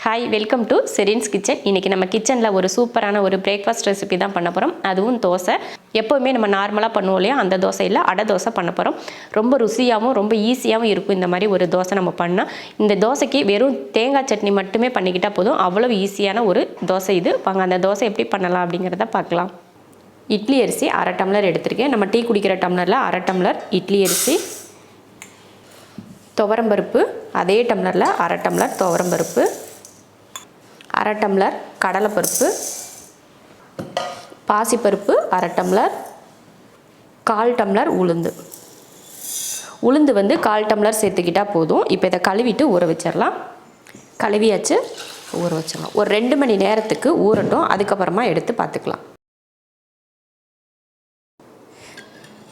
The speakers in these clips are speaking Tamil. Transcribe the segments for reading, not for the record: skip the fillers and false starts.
Hi, welcome to Sherin's kitchen. இன்றைக்கி நம்ம கிச்சனில் ஒரு சூப்பரான ஒரு பிரேக்ஃபாஸ்ட் ரெசிபி தான் பண்ண போகிறோம். அதுவும் தோசை. எப்போவுமே நம்ம நார்மலாக பண்ணுவோம் இல்லையா, அந்த தோசையில் அடை தோசை பண்ண போகிறோம். ரொம்ப ருசியாகவும் ரொம்ப ஈஸியாகவும் இருக்கும் இந்த மாதிரி ஒரு தோசை நம்ம பண்ணால். இந்த தோசைக்கு வெறும் தேங்காய் சட்னி மட்டுமே பண்ணிக்கிட்டால் போதும். அவ்வளோ ஈஸியான ஒரு தோசை இது. வாங்க அந்த தோசை எப்படி பண்ணலாம் அப்படிங்கிறத பார்க்கலாம். இட்லி அரிசி அரை டம்ளர் எடுத்திருக்கேன். நம்ம டீ குடிக்கிற டம்ளரில் அரை டம்ளர் இட்லி அரிசி. துவரம்பருப்பு அதே டம்ளரில் அரை டம்ளர் துவரம்பருப்பு. அரை டம்ளர் கடலைப்பருப்பு, பாசிப்பருப்பு அரை டம்ளர், 1/4 டம்ளர் உளுந்து. உளுந்து வந்து 1/4 டம்ளர் சேர்த்துக்கிட்டால் போதும். இப்போ இதை கழுவிட்டு ஊற வச்சிடலாம். கழுவியாச்சு, ஊற வச்சிடலாம். ஒரு 2 மணி நேரத்துக்கு ஊறட்டும். அதுக்கப்புறமா எடுத்து பார்த்துக்கலாம்.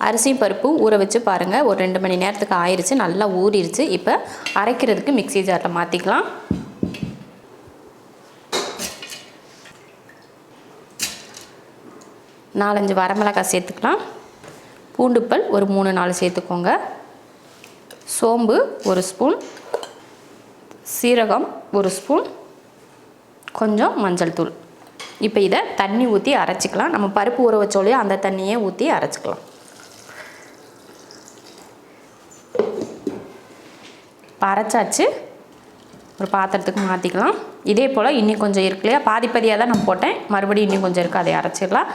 அரிசியும் பருப்பும் ஊற வச்சு பாருங்கள். ஒரு 2 மணி நேரத்துக்கு ஆயிடுச்சு, நல்லா ஊறிடுச்சு. இப்போ அரைக்கிறதுக்கு மிக்ஸி ஜாரில் மாற்றிக்கலாம். நாலஞ்சு வரமிளகாய் சேர்த்துக்கலாம். பூண்டுப்பல் ஒரு 3-4 சேர்த்துக்கோங்க. சோம்பு 1 ஸ்பூன், சீரகம் 1 ஸ்பூன், கொஞ்சம் மஞ்சள் தூள். இப்போ இதை தண்ணி ஊற்றி அரைச்சிக்கலாம். நம்ம பருப்பு ஊற வச்சோலையே அந்த தண்ணியே ஊற்றி அரைச்சிக்கலாம். இப்போ அரைச்சாச்சு, ஒரு பாத்திரத்துக்கு மாற்றிக்கலாம். இதே போல் இன்னும் கொஞ்சம் இருக்கு இல்லையா, பாதியாக தான் நான் போட்டேன். மறுபடியும் இன்னும் கொஞ்சம் இருக்குது, அதை அரைச்சிடலாம்.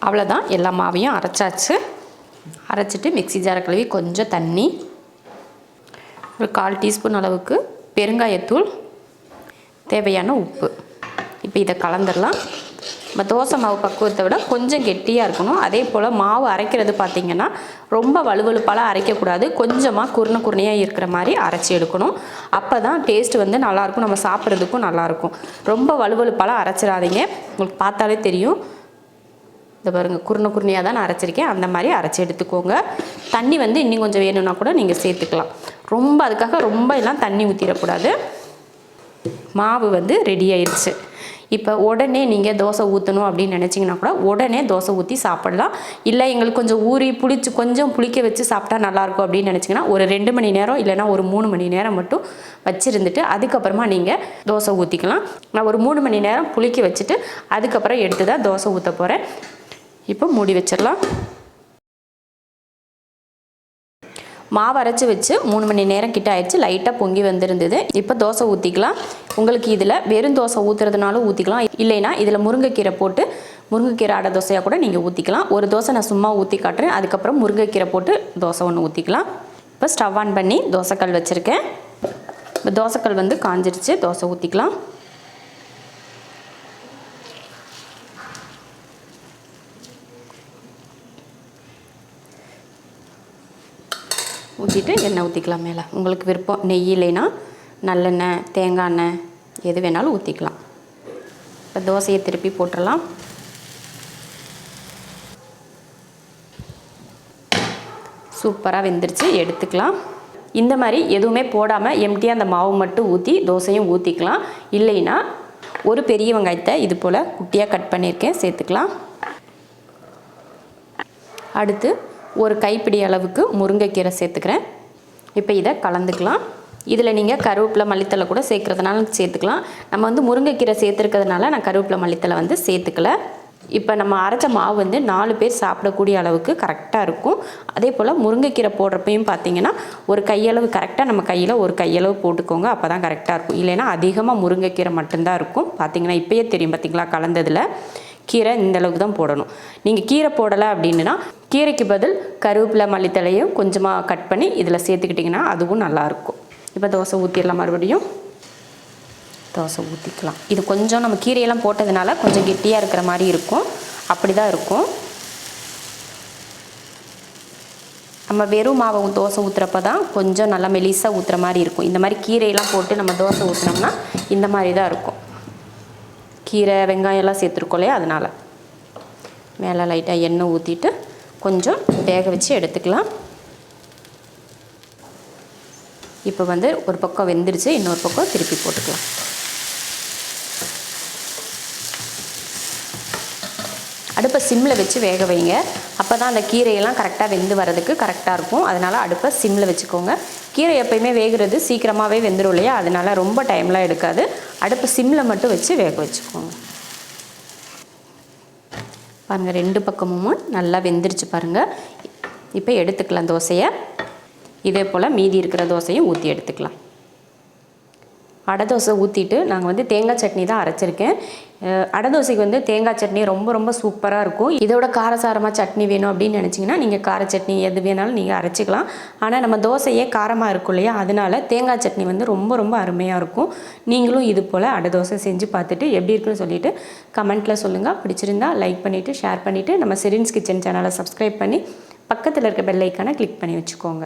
அவ்வளோதான், எல்லா மாவையும் அரைச்சாச்சு. அரைச்சிட்டு மிக்ஸி ஜாரை கழுவி கொஞ்சம் தண்ணி, ஒரு 1/4 டீஸ்பூன் அளவுக்கு பெருங்காயத்தூள், தேவையான உப்பு. இப்போ இதை கலந்துடலாம். நம்ம தோசை மாவு பக்குவத்தை விட கொஞ்சம் கெட்டியாக இருக்கணும். அதே போல் மாவு அரைக்கிறது பார்த்திங்கன்னா ரொம்ப வலுவலுப்பாலாம் அரைக்கக்கூடாது. கொஞ்சமாக குருணையாக இருக்கிற மாதிரி அரைச்சி எடுக்கணும். அப்போ தான் டேஸ்ட்டு வந்து நல்லாயிருக்கும், நம்ம சாப்பிட்றதுக்கும் நல்லாயிருக்கும். ரொம்ப வலுவலுப்பாலாம் அரைச்சிடாதீங்க. உங்களுக்கு பார்த்தாலே தெரியும். இந்த பாருங்கள், குருணையாக தான் நான் அரைச்சிருக்கேன். அந்த மாதிரி அரைச்சி எடுத்துக்கோங்க. தண்ணி வந்து இன்னும் கொஞ்சம் வேணும்னா கூட நீங்கள் சேர்த்துக்கலாம். ரொம்ப அதுக்காக ரொம்ப எல்லாம் தண்ணி ஊற்றிடக்கூடாது. மாவு வந்து ரெடி ஆயிடுச்சு. இப்போ உடனே நீங்கள் தோசை ஊற்றணும் அப்படின்னு நினச்சிங்கன்னா கூட உடனே தோசை ஊற்றி சாப்பிட்லாம். இல்லை எங்களுக்கு கொஞ்சம் ஊறி கொஞ்சம் புளிக்க வச்சு சாப்பிட்டா நல்லாயிருக்கும் அப்படின்னு நினச்சிங்கன்னா ஒரு 2 மணி நேரம் இல்லைனா ஒரு 3 மணி நேரம் மட்டும் வச்சுருந்துட்டு அதுக்கப்புறமா நீங்கள் தோசை ஊற்றிக்கலாம். நான் ஒரு 3 மணி நேரம் புளிக்க வச்சுட்டு அதுக்கப்புறம் எடுத்து தான் தோசை ஊற்ற போகிறேன். இப்போ மூடி வச்சிடலாம். மாவு அரைச்சி வச்சு 3 மணி நேரம் கிட்ட ஆயிடுச்சு. லைட்டாக பொங்கி வந்திருந்தது. இப்போ தோசை ஊற்றிக்கலாம். உங்களுக்கு இதில் வெறும் தோசை ஊற்றுறதுனாலும் ஊற்றிக்கலாம். இல்லைன்னா இதில் முருங்கைக்கீரை போட்டு முருங்கைக்கீரை அடை தோசையாக கூட நீங்கள் ஊற்றிக்கலாம். ஒரு தோசை நான் சும்மா ஊற்றி காட்டுறேன். அதுக்கப்புறம் முருங்கைக்கீரை போட்டு தோசை ஒன்று ஊற்றிக்கலாம். இப்போ ஸ்டவ் ஆன் பண்ணி தோசைக்கல் வச்சுருக்கேன். இப்போ தோசைக்கல் வந்து காஞ்சிருச்சு. தோசை ஊற்றிக்கலாம். ஊற்றிட்டு எண்ணெய் ஊற்றிக்கலாம். மேலே உங்களுக்கு விருப்பம், நெய் இல்லைன்னா நல்லெண்ணெய், தேங்காய் எண்ணெய் எது வேணாலும் ஊற்றிக்கலாம். இப்போ தோசையை திருப்பி போட்டுடலாம். சூப்பராக வெந்துருச்சு, எடுத்துக்கலாம். இந்த மாதிரி எதுவுமே போடாமல் எம்டியாக அந்த மாவு மட்டும் ஊற்றி தோசையும் ஊற்றிக்கலாம். இல்லைன்னா ஒரு பெரிய வெங்காயத்தை இது போல் குட்டியாக கட் பண்ணியிருக்கேன், சேர்த்துக்கலாம். அடுத்து ஒரு கைப்பிடி அளவுக்கு முருங்கைக்கீரை சேர்த்துக்கிறேன். இப்போ இதை கலந்துக்கலாம். இதில் நீங்கள் கருவேப்பிலை மல்லித்தலை கூட சேர்க்குறதுனால சேர்த்துக்கலாம். நம்ம வந்து முருங்கைக்கீரை சேர்த்துருக்கிறதுனால நான் கருவேப்பிலை மல்லித்தலை வந்து சேர்த்துக்கல. இப்போ நம்ம அரைச்ச மாவு வந்து 4 பேர் சாப்பிடக்கூடிய அளவுக்கு கரெக்டாக இருக்கும். அதே போல் முருங்கைக்கீரை போடுறப்பையும் பார்த்திங்கன்னா ஒரு கையளவு கரெக்டாக நம்ம கையில் ஒரு கையளவு போட்டுக்கோங்க. அப்போ தான் கரெக்டாக இருக்கும். இல்லைன்னா அதிகமாக முருங்கைக்கீரை மட்டும்தான் இருக்கும். பார்த்திங்கன்னா இப்போயே தெரியும் பார்த்திங்களா, கலந்ததில் கீரை இந்த அளவுக்கு தான் போடணும். நீங்கள் கீரை போடலை அப்படின்னா கீரைக்கு பதில் கருவேப்பிலை மல்லித்தலையும் கொஞ்சமாக கட் பண்ணி இதில் சேர்த்துக்கிட்டிங்கன்னா அதுவும் நல்லாயிருக்கும். இப்போ தோசை ஊற்றிடலாம். மறுபடியும் தோசை ஊற்றிக்கலாம். இது கொஞ்சம் நம்ம கீரையெல்லாம் போட்டதுனால கொஞ்சம் கெட்டியாக இருக்கிற மாதிரி இருக்கும். அப்படி தான் இருக்கும். நம்ம வெறும் மாவை தோசை ஊற்றுறப்ப தான் கொஞ்சம் நல்லா மெலிசாக ஊற்றுற மாதிரி இருக்கும். இந்த மாதிரி கீரையெல்லாம் போட்டு நம்ம தோசை ஊற்றினோம்னா இந்த மாதிரி தான் இருக்கும். கீரை வெங்காயம் எல்லாம் சேர்த்துருக்கோம் இல்லையா, அதனால் மேலே லைட்டாக எண்ணெய் ஊற்றிட்டு கொஞ்சம் வேக வச்சு எடுத்துக்கலாம். இப்போ வந்து ஒரு பக்கம் வெந்துருச்சு, இன்னொரு பக்கம் திருப்பி போட்டுக்கலாம். அடுப்பை சிம்மில் வச்சு வேக வைங்க. அப்போ தான் அந்த கீரையெல்லாம் கரெக்டாக வெந்து வரதுக்கு கரெக்டாக இருக்கும். அதனால் அடுப்பை சிம்மில் வச்சுக்கோங்க. கீரை எப்போயுமே வேகிறது சீக்கிரமாகவே வெந்துடும் இல்லையா, அதனால் ரொம்ப டைம்லாம் எடுக்காது. அடுப்பை சிம்மில் மட்டும் வச்சு வேக வச்சுக்கோங்க. பாருங்கள் 2 பக்கமும் நல்லா வெந்துருச்சு பாருங்கள். இப்போ எடுத்துக்கலாம் தோசையை. இதே போல் மீதி இருக்கிற தோசையும் ஊற்றி எடுத்துக்கலாம். அடை தோசை ஊற்றிட்டு நாங்கள் தேங்காய் சட்னி தான் அரைச்சிருக்கேன். அடை தோசைக்கு தேங்காய் சட்னி ரொம்ப ரொம்ப சூப்பராக இருக்கும். இதோட காரசாரமாக சட்னி வேணும் அப்படின்னு நினச்சிங்கன்னா நீங்கள் கார சட்னி எது வேணாலும் நீங்கள் அரைச்சிக்கலாம். ஆனால் நம்ம தோசையே காரமாக இருக்கும் இல்லையா, அதனால தேங்காய் சட்னி ரொம்ப ரொம்ப அருமையாக இருக்கும். நீங்களும் இது போல் அடை தோசை செஞ்சு பார்த்துட்டு எப்படி இருக்குன்னு சொல்லிவிட்டு கமெண்ட்டில் சொல்லுங்கள். பிடிச்சிருந்தா லைக் பண்ணிவிட்டு ஷேர் பண்ணிவிட்டு நம்ம ஷெரின்ஸ் கிச்சன் சேனலை சப்ஸ்கிரைப் பண்ணி பக்கத்தில் இருக்க பெல் ஐக்கானை கிளிக் பண்ணி வச்சுக்கோங்க.